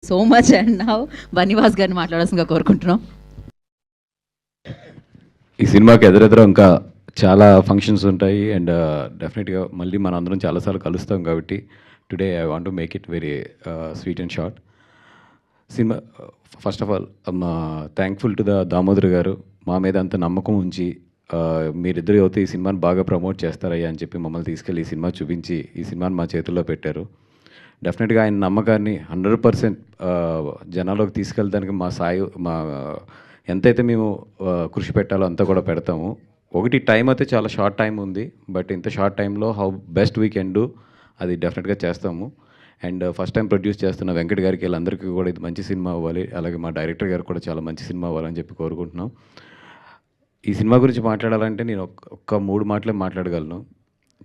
So much. And now Bunny Vas గారిని మాట్లాడాల్సిందిగా కోరుకుంటున్నాం. ఈ సినిమాకి ఎదురెదురు ఇంకా చాలా ఫంక్షన్స్ ఉంటాయి అండ్ డెఫినెట్గా మళ్ళీ మన అందరం చాలాసార్లు కలుస్తాం కాబట్టి today I want to make it very sweet and short. Cinema first of all thankful to the Damodar గారు మా మీద అంత నమ్మకం ఉంచి మీరిద్దరు అయితే ఈ సినిమాని బాగా ప్రమోట్ చేస్తారయ్యా అని చెప్పి మమ్మల్ని తీసుకెళ్ళి ఈ సినిమా చూపించి ఈ సినిమాని మా చేతుల్లో పెట్టారు. డెఫినెట్గా ఆయన నమ్మకాన్ని 100% జనాల్లోకి తీసుకెళ్ళడానికి మా ఎంతైతే మేము కృషి పెట్టాలో అంతా కూడా పెడతాము. ఒకటి టైం అయితే చాలా షార్ట్ టైం ఉంది, బట్ ఇంత షార్ట్ టైంలో how best we can do అది డెఫినెట్గా చేస్తాము. అండ్ ఫస్ట్ టైం ప్రొడ్యూస్ చేస్తున్న వెంకట్ గారికి వీళ్ళందరికీ కూడా ఇది మంచి సినిమా అవ్వాలి, అలాగే మా డైరెక్టర్ గారు కూడా చాలా మంచి సినిమా అవ్వాలని చెప్పి కోరుకుంటున్నాం. ఈ సినిమా గురించి మాట్లాడాలంటే నేను ఒక్క 3 మాటలే మాట్లాడగలను.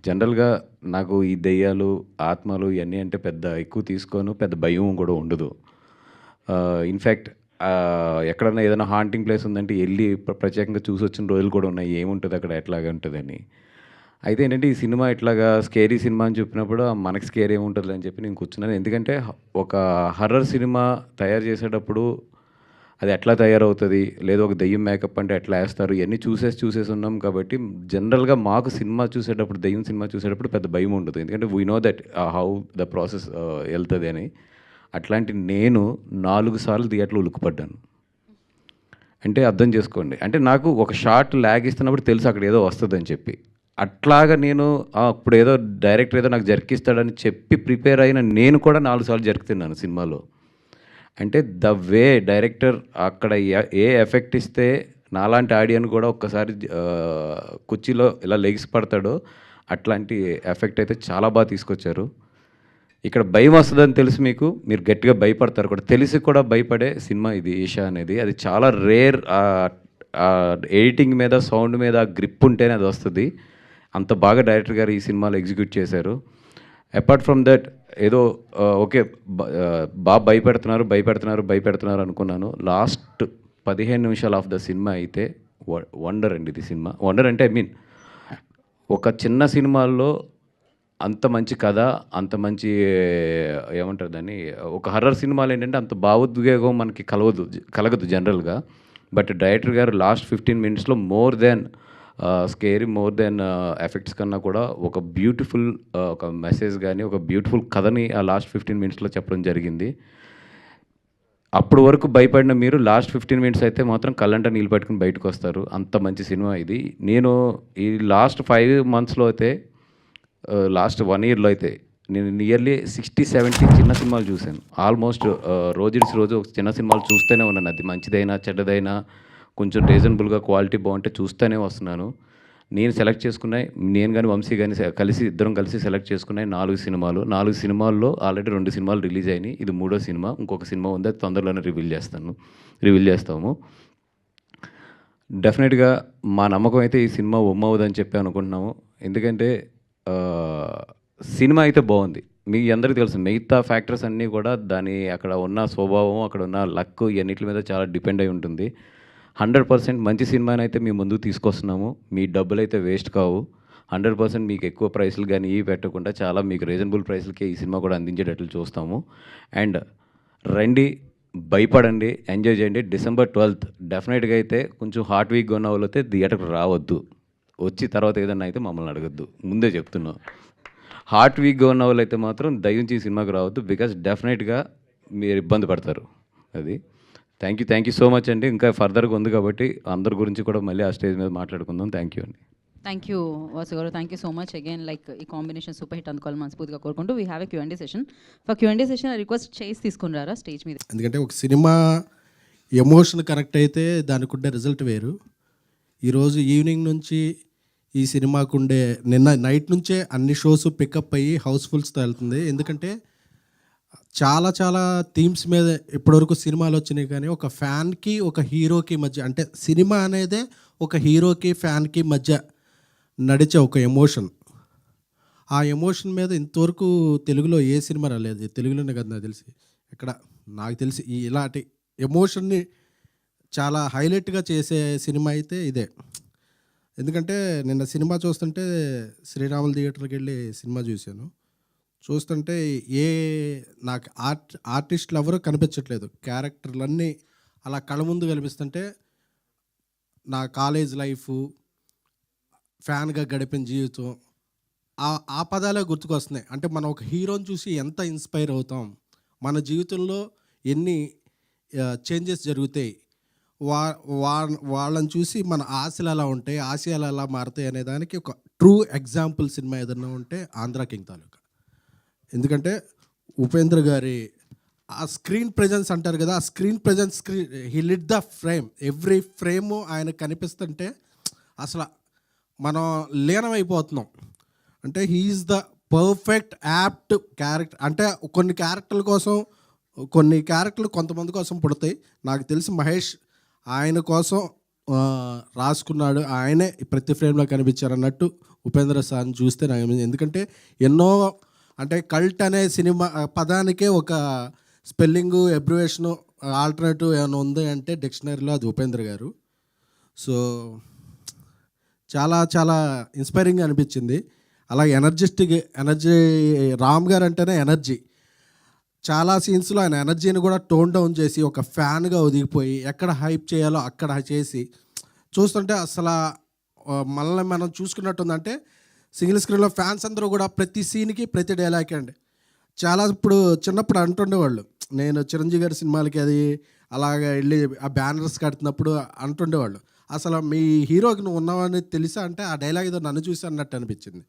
జనరల్గా నాకు ఈ దెయ్యాలు ఆత్మలు ఇవన్నీ అంటే పెద్ద ఎక్కువ తీసుకోను, పెద్ద భయం కూడా ఉండదు. ఇన్ఫ్యాక్ట్ ఎక్కడన్నా ఏదైనా హాంటింగ్ ప్లేస్ ఉందంటే వెళ్ళి ప్రత్యేకంగా చూసి వచ్చిన రోజులు కూడా ఉన్నాయి, ఏముంటుంది అక్కడ ఎట్లాగా ఉంటుందని. అయితే ఏంటంటే ఈ సినిమా ఇట్లాగా స్కేరీ సినిమా అని చెప్పినప్పుడు మనకి స్కేర్ ఏముంటుంది అని చెప్పి నేను కూర్చున్నాను. ఎందుకంటే ఒక హర్రర్ సినిమా తయారు చేసేటప్పుడు అది ఎట్లా తయారవుతుంది, లేదా ఒక దెయ్యం మేకప్ అంటే ఎట్లా వేస్తారు, ఇవన్నీ చూసేసి ఉన్నాం కాబట్టి జనరల్గా మాకు సినిమా చూసేటప్పుడు దెయ్యం సినిమా చూసేటప్పుడు పెద్ద భయం ఉండదు. ఎందుకంటే we know that how the process వెళ్తుంది అని. అట్లాంటి నేను 4 సార్లు థియేటర్లో ఉలుక్కుపడ్డాను. అంటే అర్థం చేసుకోండి, అంటే నాకు ఒక షార్ట్ ల్యాగ్ ఇస్తున్నప్పుడు తెలుసు అక్కడ ఏదో వస్తుందని చెప్పి. అట్లాగా నేను ఇప్పుడు ఏదో డైరెక్టర్ ఏదో నాకు జరికిస్తాడని చెప్పి ప్రిపేర్ అయిన నేను కూడా 4 సార్లు జరుకుతున్నాను సినిమాలో. అంటే ద వే డైరెక్టర్ అక్కడ ఏ ఎఫెక్ట్ ఇస్తే నాలాంటి ఆడియన్ కూడా ఒక్కసారి కుర్చీలో ఇలా లెగిసి పడతాడో అట్లాంటి ఎఫెక్ట్ అయితే చాలా బాగా తీసుకొచ్చారు. ఇక్కడ భయం వస్తుందని తెలుసు మీకు, మీరు గట్టిగా భయపడతారు కూడా, తెలిసి కూడా భయపడే సినిమా ఇది ఈషా అనేది. అది చాలా రేర్. ఎడిటింగ్ మీద సౌండ్ మీద గ్రిప్ ఉంటేనే అది వస్తుంది. అంత బాగా డైరెక్టర్ గారు ఈ సినిమాలో ఎగ్జిక్యూట్ చేశారు. అపార్ట్ ఫ్రమ్ దట్ ఏదో ఓకే బాగా భయపెడుతున్నారు అనుకున్నాను. లాస్ట్ 15 నిమిషాలు ఆఫ్ ద సినిమా అయితే వండర్ అండి. ఇది సినిమా వండర్ అంటే ఐ మీన్ ఒక చిన్న సినిమాల్లో అంత మంచి కథ, అంత మంచి ఏమంటారు దాన్ని, ఒక హర్రర్ సినిమాలు ఏంటంటే అంత భావోద్వేగం మనకి కలగదు జనరల్గా. బట్ డైరెక్టర్ గారు లాస్ట్ 15 మినిట్స్లో more than scary, more than effects కన్నా కూడా ఒక బ్యూటిఫుల్ ఒక మెసేజ్ కానీ ఒక బ్యూటిఫుల్ కథని ఆ లాస్ట్ 15 మినిట్స్లో చెప్పడం జరిగింది. అప్పుడు వరకు భయపడిన మీరు లాస్ట్ 15 మినిట్స్ అయితే మాత్రం కళ్ళంట నీళ్ళు పట్టుకుని బయటకు వస్తారు. అంత మంచి సినిమా ఇది. నేను ఈ లాస్ట్ 5 మంత్స్లో అయితే లాస్ట్ 1 ఇయర్లో అయితే నేను నియర్లీ 60-70 చిన్న సినిమాలు చూశాను. ఆల్మోస్ట్ రోజు ఒక చిన్న సినిమాలు చూస్తూనే ఉన్నాను. అది మంచిదైనా చెడ్డదైనా కొంచెం రీజనబుల్గా క్వాలిటీ బాగుంటే చూస్తూనే వస్తున్నాను. నేను సెలెక్ట్ చేసుకున్నాయి, నేను కానీ వంశీ కానీ ఇద్దరం కలిసి సెలెక్ట్ చేసుకున్నాయి 4 సినిమాలు. 4 సినిమాల్లో ఆల్రెడీ 2 సినిమాలు రిలీజ్ అయినాయి. ఇది 3వ సినిమా. ఇంకొక సినిమా ఉంది, అది తొందరలోనే రివీల్ చేస్తాము. డెఫినెట్గా మా నమ్మకం అయితే ఈ సినిమా ఒమ్మవుదని చెప్పి అనుకుంటున్నాము. ఎందుకంటే సినిమా అయితే బాగుంది. మీ అందరికీ తెలుసు మిగతా ఫ్యాక్టర్స్ అన్నీ కూడా దాని అక్కడ ఉన్న స్వభావం, అక్కడ ఉన్న లక్ ఇవన్నిటి మీద చాలా డిపెండ్ అయి ఉంటుంది. 100% మంచి సినిమానైతే మీ ముందుకు తీసుకొస్తున్నాము. మీ డబ్బులు అయితే వేస్ట్ కావు. 100% మీకు ఎక్కువ ప్రైస్లు కానీ ఇవి పెట్టకుండా చాలా మీకు రీజనబుల్ ప్రైస్లకే ఈ సినిమా కూడా అందించేటట్లు చూస్తాము. అండ్ రండి, భయపడండి, ఎంజాయ్ చేయండి. December 12th డెఫినెట్గా అయితే కొంచెం హార్ట్ వీక్గా ఉన్న వాళ్ళు అయితే థియేటర్కి రావద్దు. వచ్చి తర్వాత ఏదన్నా అయితే మమ్మల్ని అడగద్దు, ముందే చెప్తున్నాం. హార్ట్ వీక్గా ఉన్న వాళ్ళు అయితే మాత్రం దయించి ఈ సినిమాకి రావద్దు, బికాస్ డెఫినెట్గా మీరు ఇబ్బంది పడతారు. అది థ్యాంక్ యూ సో మచ్ అండి. ఇంకా ఫర్దర్గా ఉంది కాబట్టి అందరి గురించి కూడా మళ్ళీ ఆ స్టేజ్ మీద మాట్లాడుకుందాం. థ్యాంక్ యూ అండి. థ్యాంక్ యూ వాసు గారు, thank you so much again. Like ఈ కాంబినేషన్ సూపర్ హిట్ అందుకోవాలి మనస్ఫూర్తిగా కోరుకుంటూ we have a Q&A session. For Q&A session request చేసి తీసుకుని రారా స్టేజ్ మీద. ఎందుకంటే ఒక సినిమా ఎమోషన్ కనెక్ట్ అయితే దానికి ఉండే రిజల్ట్ వేరు. ఈరోజు ఈవినింగ్ నుంచి ఈ సినిమాకు ఉండే నిన్న నైట్ నుంచే అన్ని షోస్ పికప్ అయ్యి హౌస్ఫుల్స్తో వెళ్తుంది. ఎందుకంటే చాలా చాలా థీమ్స్ మీద ఇప్పటివరకు సినిమాలు వచ్చినాయి, కానీ ఒక ఫ్యాన్కి ఒక హీరోకి మధ్య, అంటే సినిమా అనేదే ఒక హీరోకి ఫ్యాన్కి మధ్య నడిచే ఒక ఎమోషన్. ఆ ఎమోషన్ మీద ఇంతవరకు తెలుగులో ఏ సినిమా రాలేదు. తెలుగులోనే కదా నాకు తెలిసి ఇలాంటి ఎమోషన్ని చాలా హైలైట్గా చేసే సినిమా అయితే ఇదే. ఎందుకంటే నిన్న సినిమా చూస్తుంటే శ్రీరాములు థియేటర్కి వెళ్ళి సినిమా చూస్తుంటే ఏ నాకు ఆర్టిస్టులు ఎవరూ కనిపించట్లేదు. క్యారెక్టర్లన్నీ అలా కళ్ళ ముందు కనిపిస్తుంటే నా కాలేజ్ లైఫు, ఫ్యాన్‌గా గడిపిన జీవితం ఆ పదాలే గుర్తుకొస్తున్నాయి. అంటే మనం ఒక హీరోని చూసి ఎంత ఇన్‌స్పైర్ అవుతాం. మన జీవితంలో ఎన్ని చేంజెస్ జరుగుతాయి. వా వా వాళ్ళని చూసి మన ఆశలు ఎలా ఉంటాయి, ఆశయాలు ఎలా మారతాయి అనే దానికి ఒక ట్రూ ఎగ్జాంపుల్ సినిమా ఏదన్నా ఉంటే 'ఆంధ్ర కింగ్' తాలూకా. ఎందుకంటే ఉపేంద్ర గారి ఆ స్క్రీన్ ప్రెజెన్స్ అంటారు కదా, ఆ screen presence he lit the frame. Every frame ఆయన కనిపిస్తుంటే అసలు మనం లీనమైపోతున్నాం. అంటే he is the perfect apt character. అంటే కొన్ని క్యారెక్టర్ల కోసం, కొన్ని క్యారెక్టర్లు కొంతమంది కోసం పుడతాయి. నాకు తెలిసి మహేష్ ఆయన కోసం రాసుకున్నాడు. ఆయనే ప్రతి ఫ్రేమ్లో కనిపించారు అన్నట్టు ఉపేంద్ర సార్ని చూస్తే నాకు, ఎందుకంటే ఎన్నో అంటే కల్ట్ అనే సినిమా పదానికే ఒక స్పెల్లింగు, అబ్రివేషను, ఆల్టర్నేటివ్ ఏమైనా ఉంది అంటే డిక్షనరీలో అది ఉపేంద్ర గారు. సో చాలా చాలా ఇన్స్పైరింగ్గా అనిపించింది. అలాగే ఎనర్జీ రామ్ గారు అంటేనే ఎనర్జీ. చాలా సీన్స్లో ఆయన ఎనర్జీని కూడా టోన్ డౌన్ చేసి ఒక ఫ్యాన్గా ఒదిగిపోయి ఎక్కడ హైప్ చేయాలో అక్కడ చేసి చూస్తుంటే అసలు మనల్ని మనం చూసుకున్నట్టుందంటే సింగిల్ స్క్రీన్లో ఫ్యాన్స్ అందరూ కూడా ప్రతి సీన్కి ప్రతి డైలాగ్ అండి. చాలా ఇప్పుడు చిన్నప్పుడు అంటుండేవాళ్ళు, నేను చిరంజీవి గారి సినిమాలకి అది అలాగ వెళ్ళి ఆ బ్యానర్స్ కడుతున్నప్పుడు అంటుండేవాళ్ళు, అసలు మీ హీరోకి నువ్వు ఉన్నావని తెలుసా అంటే ఆ డైలాగ్ ఏదో నన్ను చూసి అన్నట్టు అనిపించింది.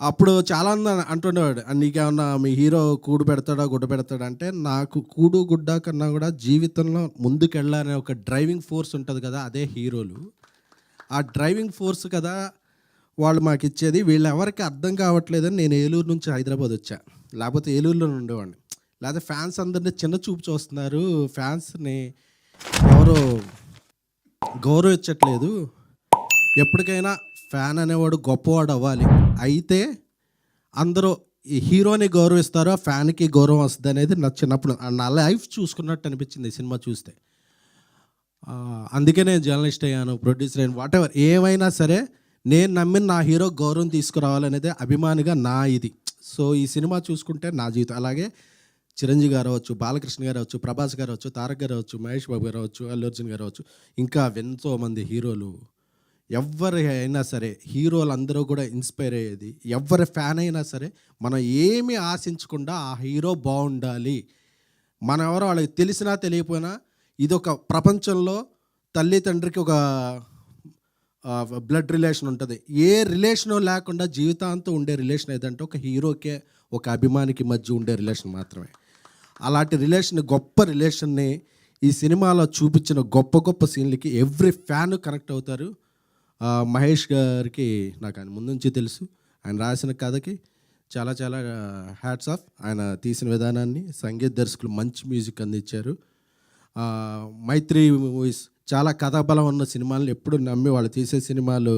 అప్పుడు చాలామంది అంటుండేవాడు, నీకేమన్నా మీ హీరో కూడు పెడతాడా గుడ్డ పెడతాడా అంటే, నాకు కూడు గుడ్డ కన్నా కూడా జీవితంలో ముందుకెళ్ళాలనే ఒక డ్రైవింగ్ ఫోర్స్ ఉంటుంది కదా, అదే హీరోలు. ఆ డ్రైవింగ్ ఫోర్స్ కదా వాళ్ళు మాకు ఇచ్చేది. వీళ్ళు ఎవరికి అర్థం కావట్లేదని నేను ఏలూరు నుంచి హైదరాబాద్ వచ్చా, లేకపోతే ఏలూరులో ఉండేవాడిని. లేకపోతే ఫ్యాన్స్ అందరినీ చిన్న చూపు చూస్తున్నారు, ఫ్యాన్స్ని ఎవరో గౌరవించట్లేదు. ఎప్పటికైనా ఫ్యాన్ అనేవాడు గొప్పవాడు అవ్వాలి. అయితే అందరూ ఈ హీరోని గౌరవిస్తారు, ఆ ఫ్యాన్కి గౌరవం వస్తుంది అనేది నా చిన్నప్పుడు నా లైఫ్ చూసుకున్నట్టు అనిపించింది ఈ సినిమా చూస్తే. అందుకే నేను జర్నలిస్ట్ అయ్యాను, ప్రొడ్యూసర్ అయ్యాను, వాట్ ఎవర్ ఏమైనా సరే నేను నమ్మిన నా హీరో గౌరవం తీసుకురావాలనేదే అభిమానిగా నా ఇది. సో ఈ సినిమా చూసుకుంటే నా జీవితం. అలాగే చిరంజీవి గారు అవ్వచ్చు, బాలకృష్ణ గారు అవ్వచ్చు, ప్రభాస్ గారు అవ్వచ్చు, తారక్ గారు అవ్వచ్చు, మహేష్ బాబు గారు అవ్వచ్చు, అల్లు అర్జున్ గారు అవ్వచ్చు, ఇంకా ఎంతోమంది హీరోలు. ఎవరి అయినా సరే హీరోలు అందరూ కూడా ఇన్స్పైర్ అయ్యేది. ఎవరి ఫ్యాన్ అయినా సరే మనం ఏమీ ఆశించకుండా ఆ హీరో బాగుండాలి. మనం ఎవరో వాళ్ళకి తెలిసినా తెలియకపోయినా ఇదొక ప్రపంచంలో తల్లి తండ్రికి ఒక బ్లడ్ రిలేషన్ ఉంటుంది. ఏ రిలేషను లేకుండా జీవితాంతం ఉండే రిలేషన్ ఏదంటే ఒక హీరోకే ఒక అభిమానికి మధ్య ఉండే రిలేషన్ మాత్రమే. అలాంటి రిలేషన్, గొప్ప రిలేషన్ని ఈ సినిమాలో చూపించిన గొప్ప గొప్ప సీన్లకి ఎవ్రీ ఫ్యాన్ కనెక్ట్ అవుతారు. మహేష్ గారికి నాకు ఆయన ముందు నుంచి తెలుసు. ఆయన రాసిన కథకి చాలా చాలా హ్యాట్స్ ఆఫ్. ఆయన తీసిన విధానాన్ని, సంగీత దర్శకులు మంచి మ్యూజిక్ అందించారు. మైత్రి మూవీస్ చాలా కథాబలం ఉన్న సినిమాలను ఎప్పుడు నమ్మి వాళ్ళు తీసే సినిమాలు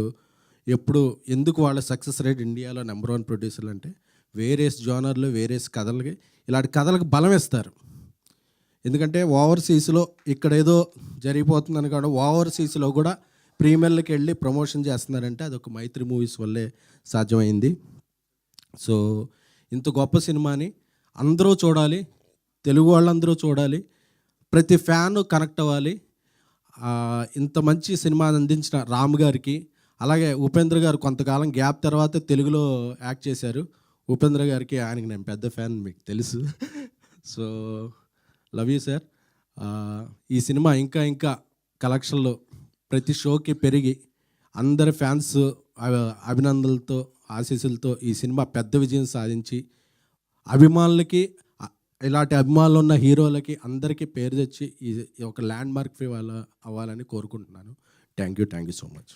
ఎప్పుడు ఎందుకు వాళ్ళ సక్సెస్ రేట్ ఇండియాలో నెంబర్ 1 ప్రొడ్యూసర్లు అంటే వేరియస్ జోనర్లు, వేరియస్ కథలకి ఇలాంటి కథలకు బలం ఇస్తారు. ఎందుకంటే ఓవర్సీస్లో ఇక్కడ ఏదో జరిగిపోతుందని కాదు, ఓవర్సీస్లో కూడా ప్రీమియర్లకి వెళ్ళి ప్రమోషన్ చేస్తున్నారంటే అదొక మైత్రి మూవీస్ వల్లే సాధ్యమైంది. సో ఇంత గొప్ప సినిమాని అందరూ చూడాలి, తెలుగు వాళ్ళందరూ చూడాలి, ప్రతి ఫ్యాన్ కనెక్ట్ అవ్వాలి. ఇంత మంచి సినిమాని అందించిన రామ్ గారికి, అలాగే ఉపేంద్ర గారు కొంతకాలం గ్యాప్ తర్వాత తెలుగులో యాక్ట్ చేశారు. ఉపేంద్ర గారికి, ఆయనకి నేను పెద్ద ఫ్యాన్, మీకు తెలుసు. So love you sir. ఈ సినిమా ఇంకా ఇంకా కలెక్షన్లో ప్రతి షోకి పెరిగి అందరి ఫ్యాన్స్ అభినందనలతో, ఆశీస్సులతో ఈ సినిమా పెద్ద విజయం సాధించి అభిమానులకి, ఇలాంటి అభిమానులు ఉన్న హీరోలకి అందరికీ పేరు తెచ్చి ఈ ఒక ల్యాండ్ మార్క్ అవ్వాలని కోరుకుంటున్నాను. Thank you so much.